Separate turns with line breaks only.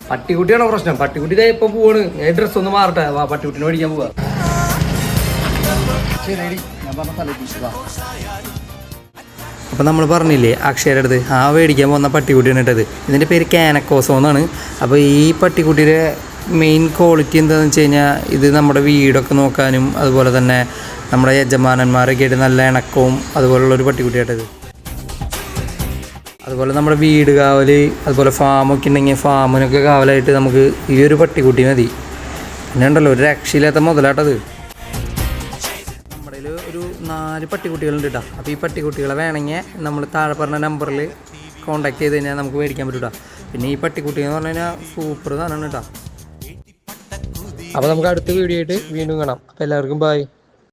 പട്ടിക്കുട്ടിയാണോ പ്രശ്നം? പട്ടിക്കുട്ടി ഇപ്പൊ പോവാണ്. ഡ്രസ് ഒന്ന് മാറട്ടെ, പട്ടിക്കുട്ടിനെ മേടിക്കാൻ പോവാ. അപ്പം നമ്മൾ പറഞ്ഞില്ലേ അക്ഷയുടെ അടുത്ത് മേടിക്കാൻ പോകുന്ന പട്ടിക്കുട്ടിയാണ് ഇട്ടത്. ഇതിൻ്റെ പേര് കാനക്കോസോ എന്നാണ്. അപ്പോൾ ഈ പട്ടിക്കുട്ടിയുടെ മെയിൻ ക്വാളിറ്റി എന്താണെന്ന് വെച്ച് കഴിഞ്ഞാൽ ഇത് നമ്മുടെ വീടൊക്കെ നോക്കാനും അതുപോലെ തന്നെ നമ്മുടെ യജമാനന്മാരൊക്കെ ആയിട്ട് നല്ല ഇണക്കവും അതുപോലുള്ളൊരു പട്ടിക്കുട്ടിയായിട്ടത്. അതുപോലെ നമ്മുടെ വീട് കാവൽ അതുപോലെ ഫാമൊക്കെ ഉണ്ടെങ്കിൽ ഫാമിനൊക്കെ കാവലായിട്ട് നമുക്ക് ഈ ഒരു പട്ടിക്കുട്ടി മതി. പിന്നെ ഉണ്ടല്ലോ ഒരു രക്ഷയില്ലാത്ത മുതലാട്ടത്. നമ്മുടെ ഒരു 4 പട്ടിക്കുട്ടികളുണ്ട് കേട്ടോ. അപ്പോൾ ഈ പട്ടിക്കുട്ടികളെ വേണമെങ്കിൽ നമ്മൾ താഴെ പറഞ്ഞ നമ്പറിൽ കോൺടാക്ട് ചെയ്ത് കഴിഞ്ഞാൽ നമുക്ക് മേടിക്കാൻ പറ്റും കേട്ടോ. പിന്നെ ഈ പട്ടിക്കുട്ടി എന്ന് പറഞ്ഞു കഴിഞ്ഞാൽ സൂപ്പർ സാധനമാണ് കേട്ടോ. അപ്പോൾ നമുക്ക് അടുത്ത വീഡിയോ ആയിട്ട് വീണ്ടും കാണാം. അപ്പോൾ എല്ലാവർക്കും ബൈ.